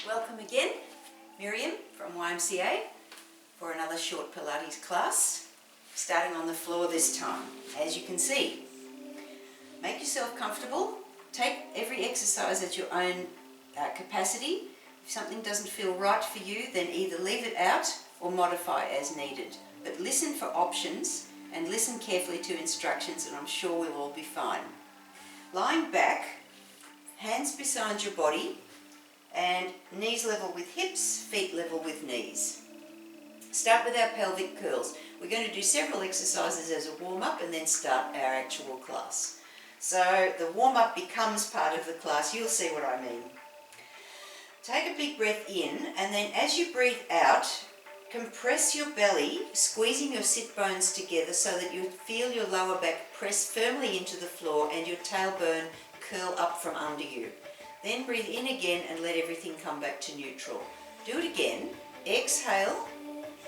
Welcome again, Miriam from YMCA for another short Pilates class, starting on the floor this time. As you can see, make yourself comfortable, take every exercise at your own capacity. If something doesn't feel right for you, then either leave it out or modify as needed. But listen for options and listen carefully to instructions, and I'm sure we'll all be fine. Lying back, hands beside your body, and knees level with hips, feet level with knees. Start with our pelvic curls. We're going to do several exercises as a warm-up and then start our actual class. So the warm-up becomes part of the class. You'll see what I mean. Take a big breath in, and then as you breathe out, compress your belly, squeezing your sit bones together so that you feel your lower back press firmly into the floor and your tailbone curl up from under you. Then breathe in again and let everything come back to neutral. Do it again. Exhale,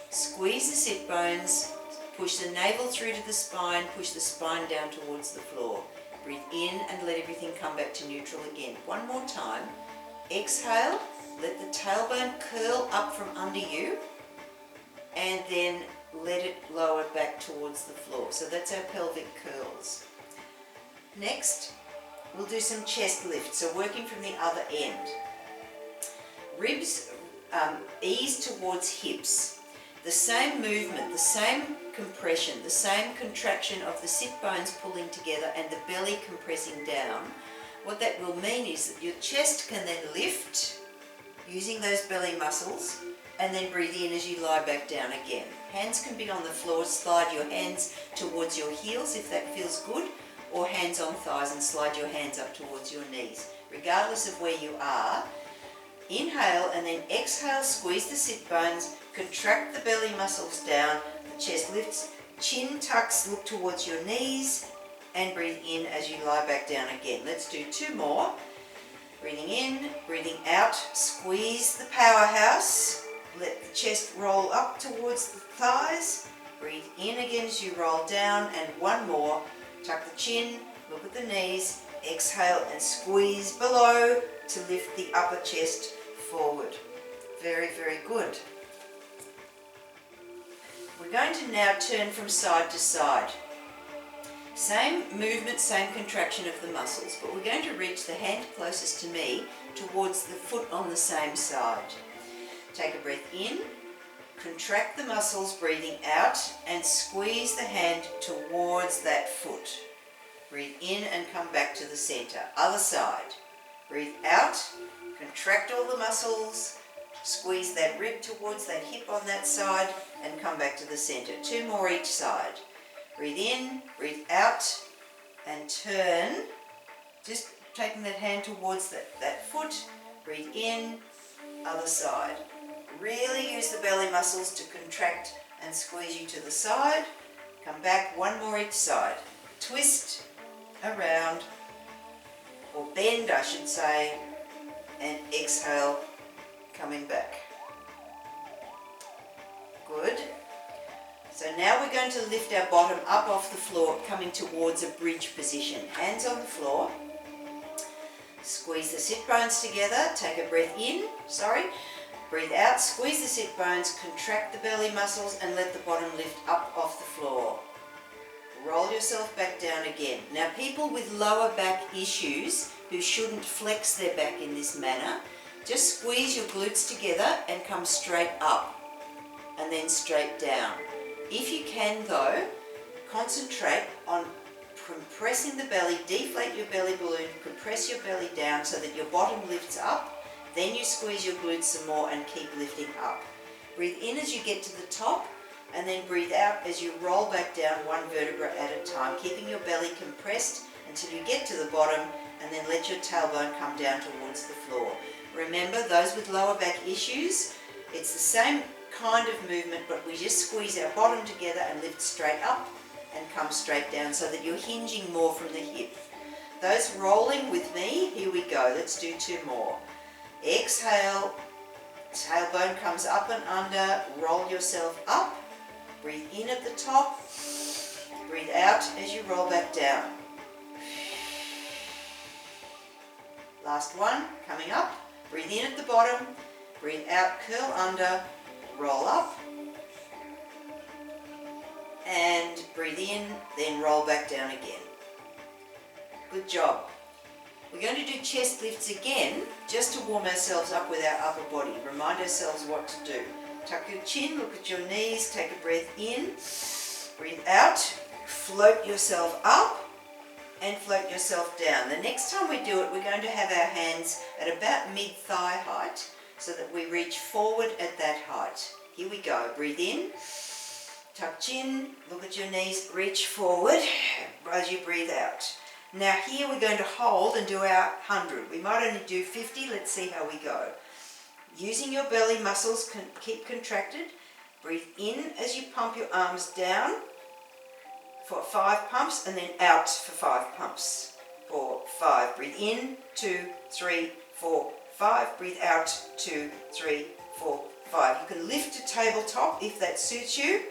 squeeze the sit bones, push the navel through to the spine, push the spine down towards the floor. Breathe in and let everything come back to neutral again. One more time. Exhale, let the tailbone curl up from under you, and then let it lower back towards the floor. So that's our pelvic curls. Next, we'll do some chest lifts, so working from the other end. Ribs ease towards hips. The same movement, the same compression, the same contraction of the sit bones pulling together and the belly compressing down. What that will mean is that your chest can then lift using those belly muscles, and then breathe in as you lie back down again. Hands can be on the floor. Slide your hands towards your heels if that feels good, or hands on thighs and slide your hands up towards your knees. Regardless of where you are, inhale and then exhale, squeeze the sit bones, contract the belly muscles down, the chest lifts, chin tucks, look towards your knees, and breathe in as you lie back down again. Let's do two more. Breathing in, breathing out, squeeze the powerhouse, let the chest roll up towards the thighs, breathe in again as you roll down, and one more. Tuck the chin, look at the knees, exhale and squeeze below to lift the upper chest forward. Very, very good. We're going to now turn from side to side. Same movement, same contraction of the muscles, but we're going to reach the hand closest to me towards the foot on the same side. Take a breath in, contract the muscles, breathing out, and squeeze the hand towards that foot. Breathe in and come back to the center. Other side. Breathe out, contract all the muscles, squeeze that rib towards that hip on that side, and come back to the center. Two more each side. Breathe in, breathe out, and turn. Just taking that hand towards that foot. Breathe in, other side. Really use the belly muscles to contract and squeeze you to the side. Come back, one more each side. Twist around, or bend I should say, and exhale, coming back. Good. So now we're going to lift our bottom up off the floor, coming towards a bridge position. Hands on the floor. Squeeze the sit bones together. Take a breath in. Breathe out. Squeeze the sit bones. Contract the belly muscles and let the bottom lift up off the floor. Roll yourself back down again. Now, people with lower back issues who shouldn't flex their back in this manner, just squeeze your glutes together and come straight up and then straight down. If you can though, concentrate on compressing the belly, deflate your belly balloon, compress your belly down so that your bottom lifts up, then you squeeze your glutes some more and keep lifting up. Breathe in as you get to the top, and then breathe out as you roll back down one vertebra at a time, keeping your belly compressed until you get to the bottom, and then let your tailbone come down towards the floor. Remember, those with lower back issues, it's the same kind of movement, but we just squeeze our bottom together and lift straight up and come straight down so that you're hinging more from the hip. Those rolling with me, here we go. Let's do two more. Exhale, tailbone comes up and under, roll yourself up, breathe in at the top, breathe out as you roll back down. Last one, coming up, Breathe in at the bottom, breathe out, curl under, roll up, and breathe in, then roll back down again. Good job. We're going to do chest lifts again, just to warm ourselves up with our upper body. Remind ourselves what to do. Tuck your chin, look at your knees, take a breath in, breathe out, float yourself up, and float yourself down. The next time we do it, we're going to have our hands at about mid-thigh height, so that we reach forward at that height. Here we go. Breathe in, tuck chin, look at your knees, reach forward as you breathe out. Now here we're going to hold and do our 100. We might only do 50. Let's see how we go. Using your belly muscles, keep contracted. Breathe in as you pump your arms down for 5 pumps, and then out for 5 pumps. 4, 5. Breathe in, 2, 3, 4, 5. Breathe out, 2, 3, 4, 5. You can lift to tabletop if that suits you.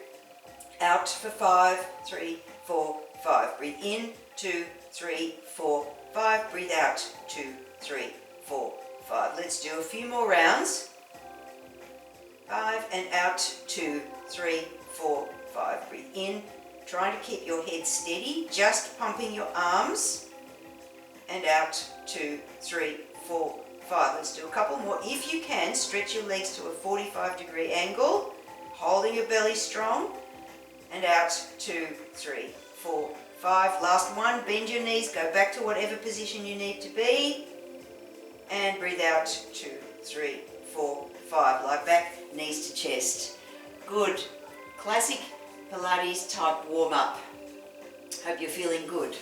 Out for 5, 3, 4, 5. Breathe in, 2, 3, 4, 5. Breathe out, 2, 3, 4, 5. Let's do a few more rounds. 5 and out, 2, 3, 4, 5. Breathe in, trying to keep your head steady, just pumping your arms, and out, 2, 3, 4, 5. Let's do a couple more. If you can, stretch your legs to a 45-degree angle, holding your belly strong, and out, 2, 3, 4, 5. Last one, bend your knees, go back to whatever position you need to be, and breathe out, 2, 3, 4, 5. Lie back, knees to chest. Good. Classic Pilates type warm-up. Hope you're feeling good.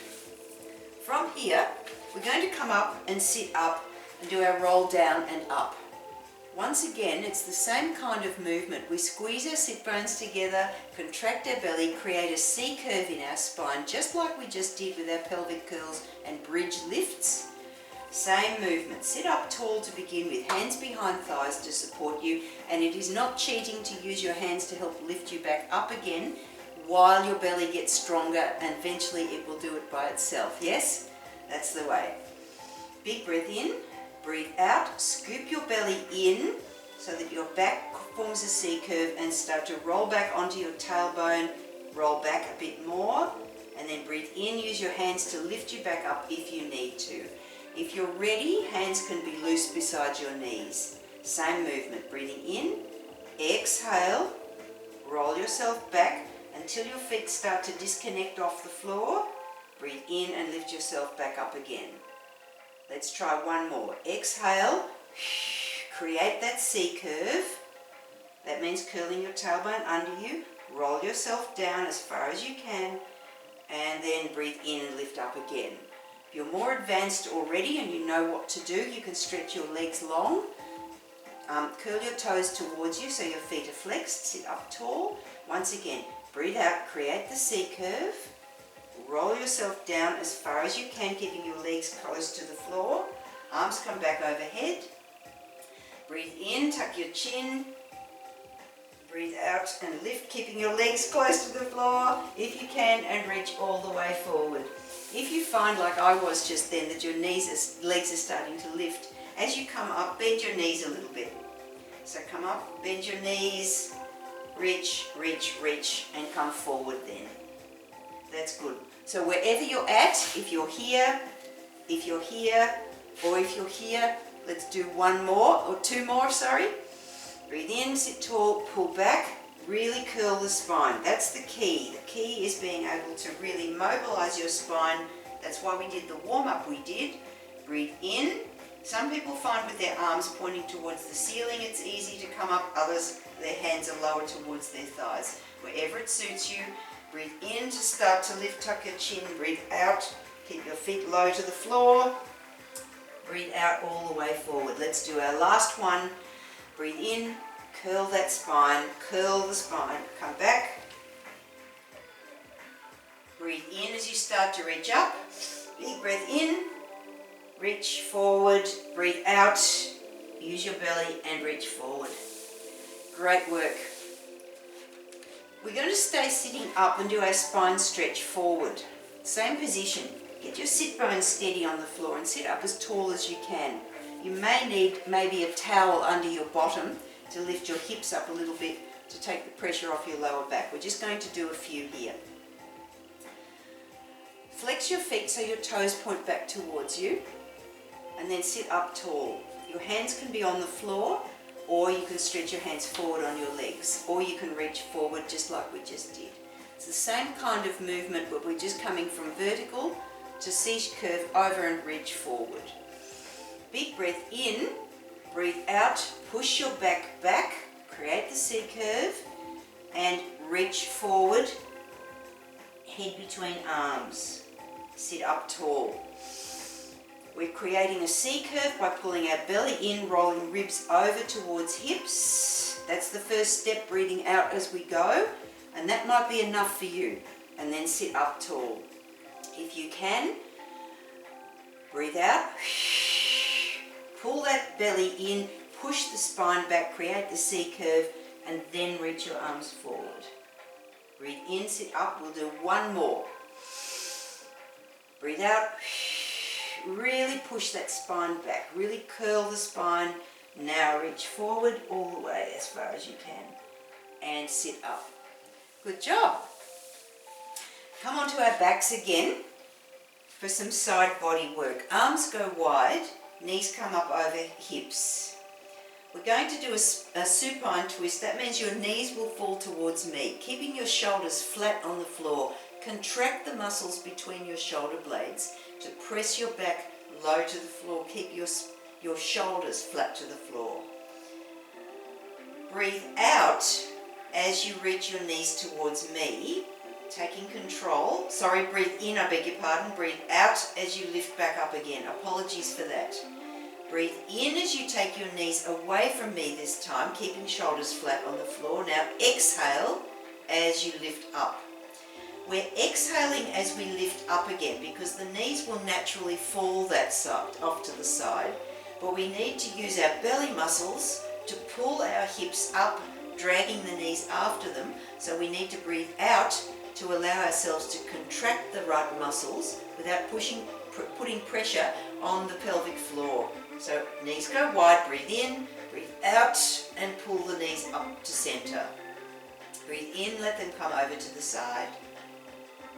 From here, we're going to come up and sit up and do our roll down and up. Once again, it's the same kind of movement. We squeeze our sit bones together, contract our belly, create a C curve in our spine, just like we just did with our pelvic curls and bridge lifts. Same movement. Sit up tall to begin with, hands behind thighs to support you, and it is not cheating to use your hands to help lift you back up again while your belly gets stronger, and eventually it will do it by itself. Yes? That's the way. Big breath in. Breathe out, scoop your belly in so that your back forms a C curve, and start to roll back onto your tailbone, roll back a bit more, and then breathe in, use your hands to lift you back up if you need to. If you're ready, hands can be loose beside your knees. Same movement, breathing in, exhale, roll yourself back until your feet start to disconnect off the floor, breathe in and lift yourself back up again. Let's try one more. Exhale, create that C curve. That means curling your tailbone under you. Roll yourself down as far as you can, and then breathe in and lift up again. If you're more advanced already and you know what to do, you can stretch your legs long. Curl your toes towards you so your feet are flexed. Sit up tall. Once again, breathe out, create the C curve. Roll yourself down as far as you can, keeping your legs close to the floor. Arms come back overhead. Breathe in, tuck your chin. Breathe out and lift, keeping your legs close to the floor if you can, and reach all the way forward. If you find, like I was just then, that your legs are starting to lift, as you come up, bend your knees a little bit. So come up, bend your knees, reach, reach, reach, and come forward then. That's good. So wherever you're at, if you're here, or if you're here, let's do one more, or two more, sorry. Breathe in, sit tall, pull back, really curl the spine. That's the key. The key is being able to really mobilize your spine. That's why we did the warm-up we did. Breathe in. Some people find with their arms pointing towards the ceiling it's easy to come up. Others, their hands are lower towards their thighs. Wherever it suits you, breathe in to start to lift, tuck your chin. Breathe out, keep your feet low to the floor. Breathe out all the way forward. Let's do our last one. Breathe in, curl that spine, curl the spine. Come back. Breathe in as you start to reach up. Big breath in. Reach forward, breathe out, use your belly and reach forward. Great work. We're going to stay sitting up and do our spine stretch forward. Same position. Get your sit bones steady on the floor and sit up as tall as you can. You may need maybe a towel under your bottom to lift your hips up a little bit to take the pressure off your lower back. We're just going to do a few here. Flex your feet so your toes point back towards you, and then sit up tall. Your hands can be on the floor, or you can stretch your hands forward on your legs, or you can reach forward just like we just did. It's the same kind of movement, but we're just coming from vertical to C-curve over and reach forward. Big breath in, breathe out, push your back back, create the C-curve, and reach forward, head between arms, sit up tall. We're creating a C-curve by pulling our belly in, rolling ribs over towards hips. That's the first step, breathing out as we go, and that might be enough for you. And then sit up tall. If you can, breathe out, pull that belly in, push the spine back, create the C-curve, and then reach your arms forward. Breathe in, sit up. We'll do one more. Breathe out. Really push that spine back. Really curl the spine. Now reach forward all the way as far as you can. And sit up. Good job. Come onto our backs again for some side body work. Arms go wide. Knees come up over hips. We're going to do a supine twist. That means your knees will fall towards me, keeping your shoulders flat on the floor. Contract the muscles between your shoulder blades to press your back low to the floor. Keep your shoulders flat to the floor. Breathe out as you reach your knees towards me, taking control. Sorry, breathe in, I beg your pardon. Breathe out as you lift back up again. Apologies for that. Breathe in as you take your knees away from me this time, keeping shoulders flat on the floor. Now exhale as you lift up. We're exhaling as we lift up again because the knees will naturally fall that side, off to the side. But we need to use our belly muscles to pull our hips up, dragging the knees after them. So we need to breathe out to allow ourselves to contract the right muscles without putting pressure on the pelvic floor. So knees go wide, breathe in, breathe out, and pull the knees up to center. Breathe in, let them come over to the side,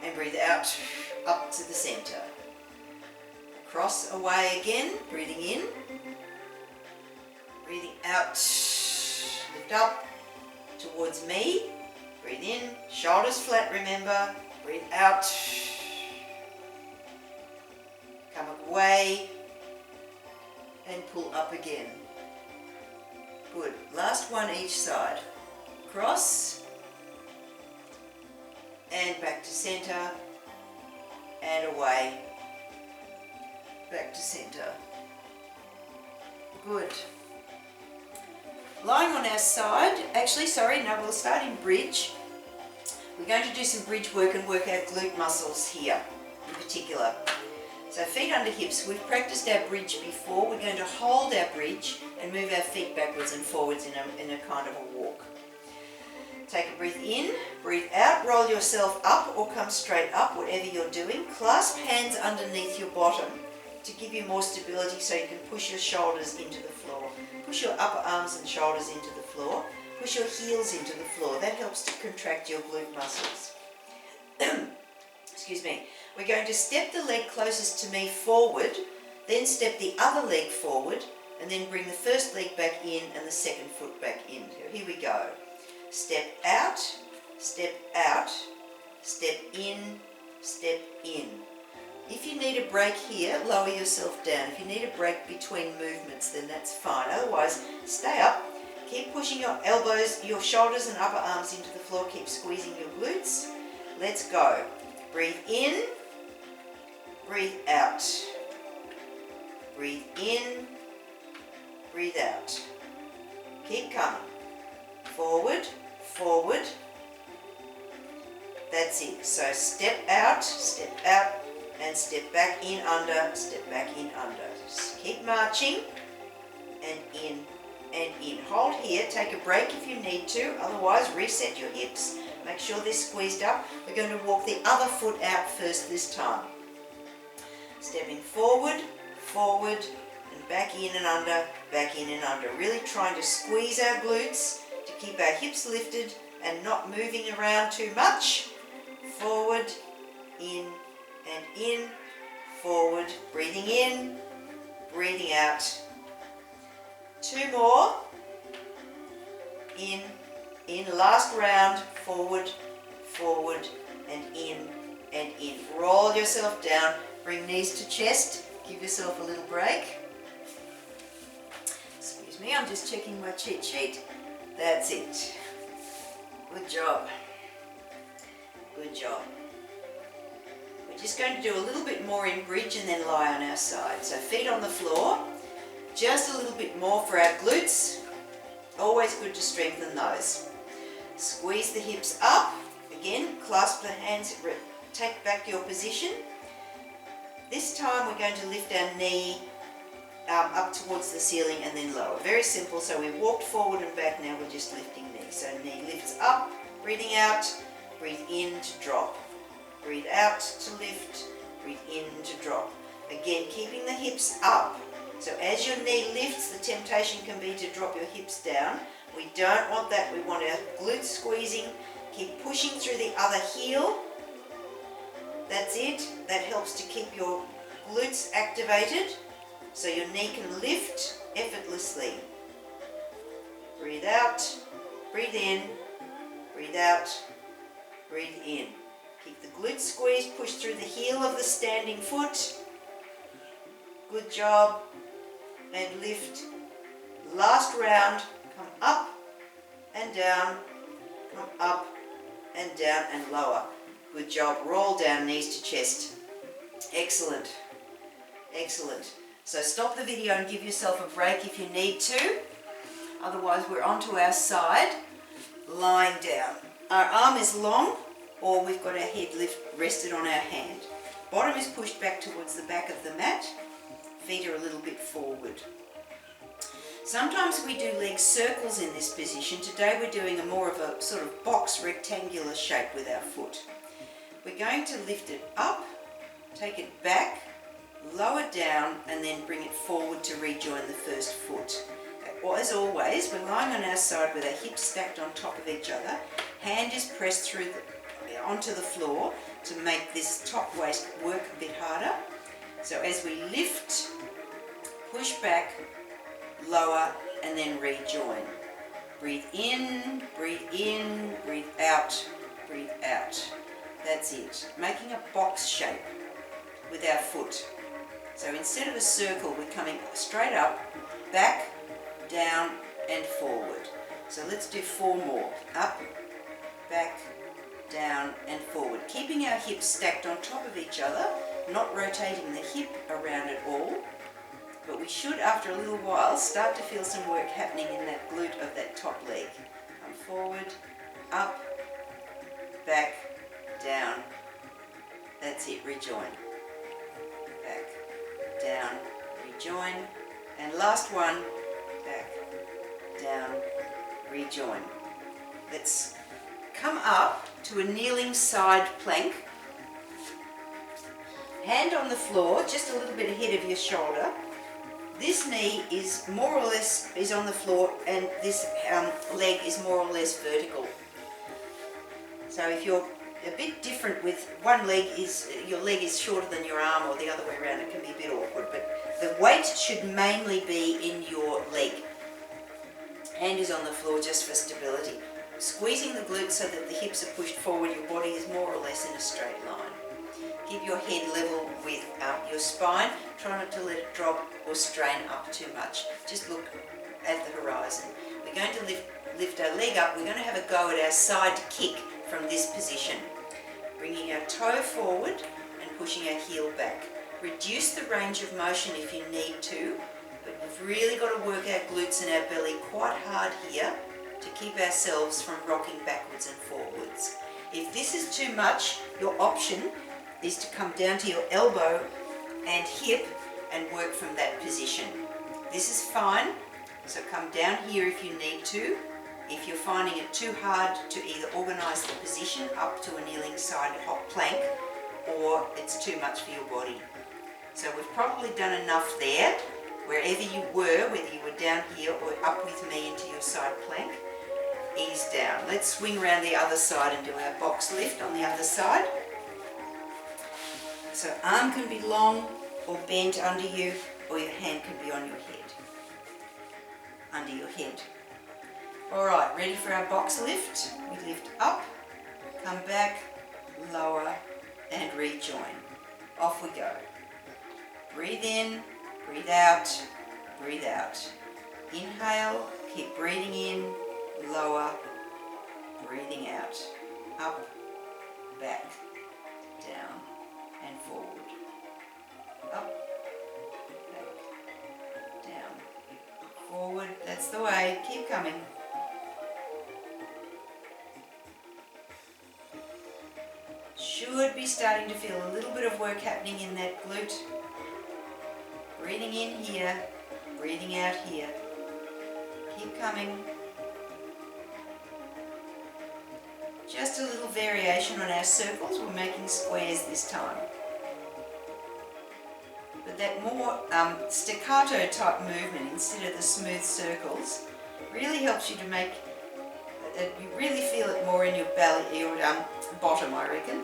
and breathe out, up to the center. Cross away again, breathing in, breathing out, lift up towards me, breathe in, shoulders flat, remember, breathe out, come away, and pull up again. Good. Last one each side. Cross, and back to center, and away, back to center. Good. Lying on our side, we'll start in bridge. We're going to do some bridge work and work our glute muscles here in particular. So feet under hips. We've practiced our bridge before. We're going to hold our bridge and move our feet backwards and forwards in a kind of a walk. Take a breath in, breathe out, roll yourself up or come straight up, whatever you're doing. Clasp hands underneath your bottom to give you more stability so you can push your shoulders into the floor. Push your upper arms and shoulders into the floor. Push your heels into the floor. That helps to contract your glute muscles. Excuse me. We're going to step the leg closest to me forward, then step the other leg forward, and then bring the first leg back in and the second foot back in. Here we go. Step out, step out, step in, step in. If you need a break here, lower yourself down. If you need a break between movements, then that's fine. Otherwise, stay up. Keep pushing your elbows, your shoulders and upper arms into the floor. Keep squeezing your glutes. Let's go. Breathe in, breathe out. Breathe in, breathe out. Keep coming. Forward, forward. That's it. So step out, and step back in under, step back in under. Just keep marching, and in, and in. Hold here, take a break if you need to, otherwise reset your hips. Make sure they're squeezed up. We're going to walk the other foot out first this time. Stepping forward, forward, and back in and under, back in and under. Really trying to squeeze our glutes to keep our hips lifted and not moving around too much. Forward, in and in, forward, breathing in, breathing out. 2 more. In, last round, forward, forward, and in, and in. Roll yourself down, bring knees to chest, give yourself a little break. Excuse me, I'm just checking my cheat sheet. That's it. Good job. Good job. We're just going to do a little bit more in bridge and then lie on our side. So feet on the floor, just a little bit more for our glutes. Always good to strengthen those. Squeeze the hips up. Again, clasp the hands, take back your position. This time we're going to lift our knee up towards the ceiling and then lower. Very simple. So we walked forward and back, now we're just lifting knee. So knee lifts up, breathing out, breathe in to drop. Breathe out to lift, breathe in to drop. Again, keeping the hips up. So as your knee lifts, the temptation can be to drop your hips down. We don't want that. We want our glutes squeezing. Keep pushing through the other heel. That's it. That helps to keep your glutes activated so your knee can lift effortlessly. Breathe out, breathe in, breathe out, breathe in. Keep the glutes squeezed, push through the heel of the standing foot. Good job. And lift. Last round, come up and down, come up and down and lower. Good job. Roll down, knees to chest. Excellent. Excellent. So stop the video and give yourself a break if you need to. Otherwise, we're onto our side, lying down. Our arm is long, or we've got our head rested on our hand. Bottom is pushed back towards the back of the mat. Feet are a little bit forward. Sometimes we do leg circles in this position. Today we're doing a more of a sort of box rectangular shape with our foot. We're going to lift it up, take it back, lower down, and then bring it forward to rejoin the first foot. As always, we're lying on our side with our hips stacked on top of each other. Hand is pressed through onto the floor to make this top waist work a bit harder. So as we lift, push back, lower, and then rejoin. Breathe in, breathe out, breathe out. That's it. Making a box shape with our foot. So instead of a circle, we're coming straight up, back, down, and forward. So let's do 4 more. Up, back, down, and forward. Keeping our hips stacked on top of each other, not rotating the hip around at all. But we should, after a little while, start to feel some work happening in that glute of that top leg. Come forward, up, back, down. That's it, rejoin. Back, down, rejoin. And last one, back, down, rejoin. Let's come up to a kneeling side plank. Hand on the floor, just a little bit ahead of your shoulder. This knee is more or less on the floor, and this leg is more or less vertical. So if you're a bit different with one leg, your leg is shorter than your arm, or the other way around, it can be a bit awkward, but the weight should mainly be in your leg. Hand is on the floor just for stability. Squeezing the glutes so that the hips are pushed forward, your body is more or less in a straight line. Keep your head level with your spine. Try not to let it drop or strain up too much. Just look at the horizon. We're going to lift our leg up. We're going to have a go at our side kick from this position. Bringing our toe forward and pushing our heel back. Reduce the range of motion if you need to, but we've really got to work our glutes and our belly quite hard here to keep ourselves from rocking backwards and forwards. If this is too much, your option is to come down to your elbow and hip and work from that position. This is fine, so come down here if you need to. If you're finding it too hard to either organise the position up to a kneeling side hop plank, or it's too much for your body. So we've probably done enough there. Wherever you were, whether you were down here or up with me into your side plank, ease down. Let's swing around the other side and do our box lift on the other side. So arm can be long or bent under you, or your hand can be on your head, under your head. Alright, ready for our box lift? We lift up, come back, lower, and rejoin. Off we go. Breathe in, breathe out, breathe out. Inhale, keep breathing in, lower, breathing out. Up, back, down, and forward. Up, back, down, forward. That's the way. Keep coming. Should be starting to feel a little bit of work happening in that glute. Breathing in here, breathing out here. Keep coming. Just a little variation on our circles. We're making squares this time. But that more staccato type movement instead of the smooth circles really helps you to make, you really feel it more in your belly, your bottom, I reckon.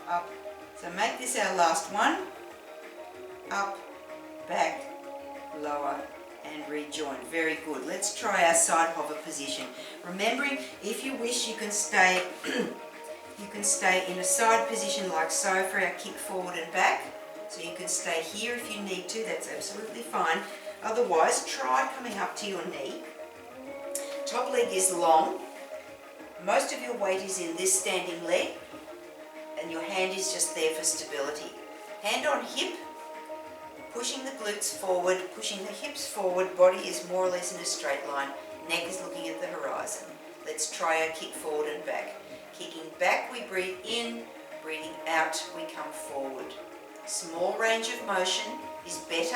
Up. So make this our last one. Up, back, lower, and rejoin. Very good. Let's try our side hover position. Remembering, if you wish, you can stay in a side position like so for our kick forward and back. So you can stay here if you need to. That's absolutely fine. Otherwise, try coming up to your knee. Top leg is long. Most of your weight is in this standing leg, and your hand is just there for stability. Hand on hip, pushing the glutes forward, pushing the hips forward, body is more or less in a straight line, neck is looking at the horizon. Let's try our kick forward and back. Kicking back, we breathe in, breathing out, we come forward. Small range of motion is better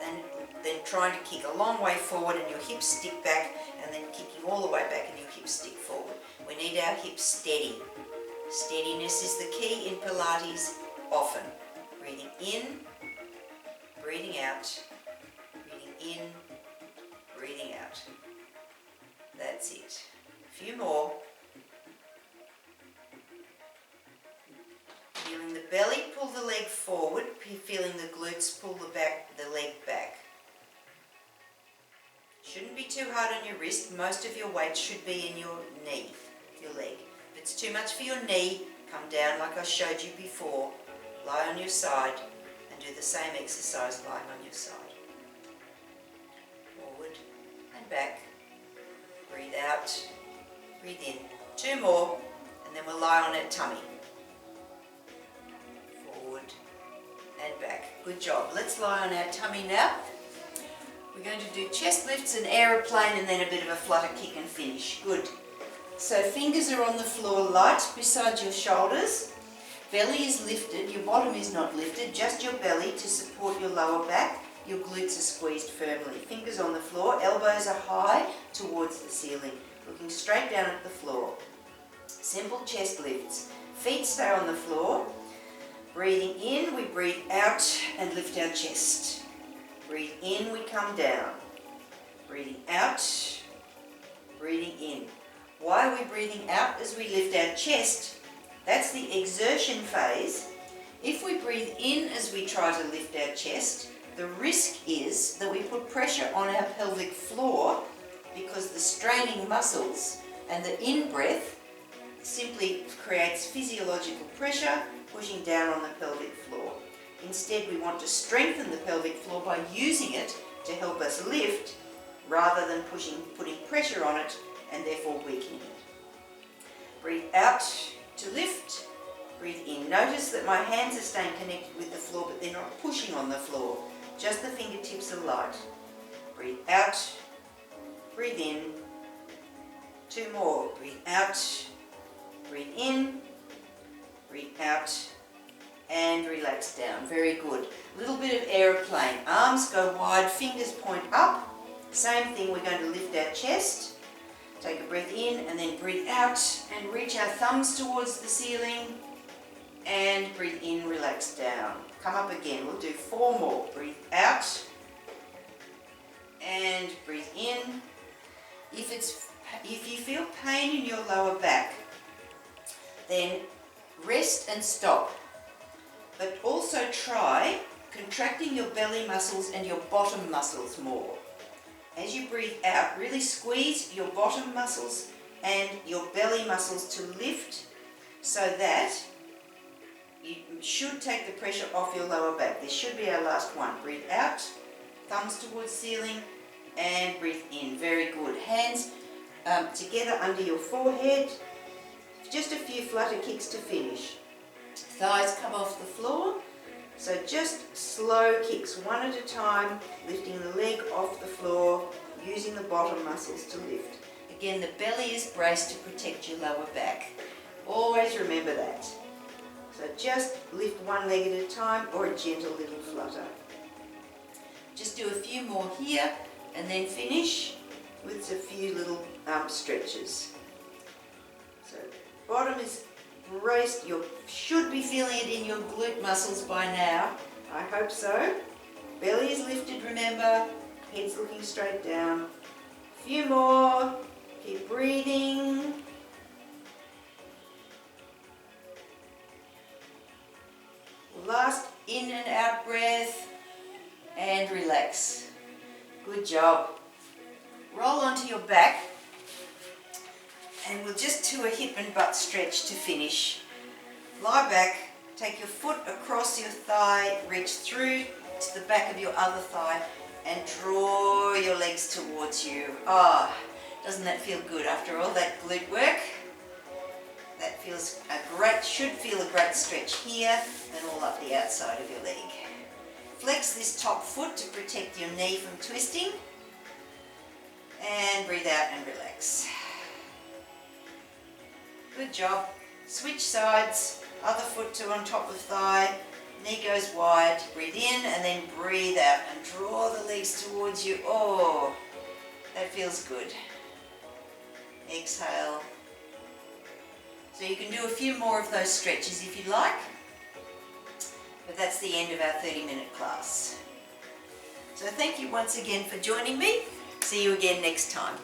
than trying to kick a long way forward and your hips stick back, and then kicking all the way back and your hips stick forward. We need our hips steady. Steadiness is the key in Pilates often. Breathing in, breathing out, breathing in, breathing out. That's it. A few more. Feeling the belly pull the leg forward, feeling the glutes pull the leg back. Shouldn't be too hard on your wrist. Most of your weight should be in your knee, your leg. If it's too much for your knee, come down like I showed you before. Lie on your side and do the same exercise lying on your side. Forward and back. Breathe out, breathe in. 2 more, and then we'll lie on our tummy. Forward and back. Good job. Let's lie on our tummy now. We're going to do chest lifts, an aeroplane, and then a bit of a flutter kick and finish. Good. So fingers are on the floor light beside your shoulders. Belly is lifted, your bottom is not lifted, just your belly to support your lower back. Your glutes are squeezed firmly. Fingers on the floor, elbows are high towards the ceiling, looking straight down at the floor. Simple chest lifts. Feet stay on the floor. Breathing in, we breathe out and lift our chest. Breathe in, we come down. Breathing out, breathing in. Why are we breathing out as we lift our chest? That's the exertion phase. If we breathe in as we try to lift our chest, the risk is that we put pressure on our pelvic floor because the straining muscles and the in-breath simply creates physiological pressure pushing down on the pelvic floor. Instead, we want to strengthen the pelvic floor by using it to help us lift rather than putting pressure on it and therefore weakening it. Breathe out to lift, breathe in. Notice that my hands are staying connected with the floor, but they're not pushing on the floor. Just the fingertips are light. Breathe out, breathe in. 2 more. Breathe out, breathe in, breathe out, and relax down. Very good. A little bit of aeroplane. Arms go wide, fingers point up. Same thing, we're going to lift our chest. Take a breath in and then breathe out and reach our thumbs towards the ceiling. and breathe in, relax down. Come up again. We'll do 4 more. Breathe out and breathe in. If you feel pain in your lower back, then rest and stop. But also try contracting your belly muscles and your bottom muscles more. As you breathe out, really squeeze your bottom muscles and your belly muscles to lift so that you should take the pressure off your lower back. This should be our last one. Breathe out, thumbs towards ceiling, and breathe in. Very good. Hands together under your forehead. Just a few flutter kicks to finish. Thighs come off the floor. So just slow kicks, one at a time, lifting the leg off the floor, using the bottom muscles to lift. Again, the belly is braced to protect your lower back. Always remember that. So just lift one leg at a time or a gentle little flutter. Just do a few more here and then finish with a few little stretches. So bottom is braced. You should be feeling it in your glute muscles by now. I hope so. Belly is lifted, remember. Head's looking straight down. A few more. Keep breathing. Last in and out breath. And relax. Good job. Roll onto your back. And we'll just do a hip and butt stretch to finish. Lie back, take your foot across your thigh, reach through to the back of your other thigh and draw your legs towards you. Doesn't that feel good after all that glute work? That should feel a great stretch here and all up the outside of your leg. Flex this top foot to protect your knee from twisting and breathe out and relax. Good job. Switch sides, other foot to on top of thigh, knee goes wide, breathe in and then breathe out and draw the legs towards you. Oh, that feels good. Exhale. So you can do a few more of those stretches if you like, but that's the end of our 30-minute class. So thank you once again for joining me. See you again next time.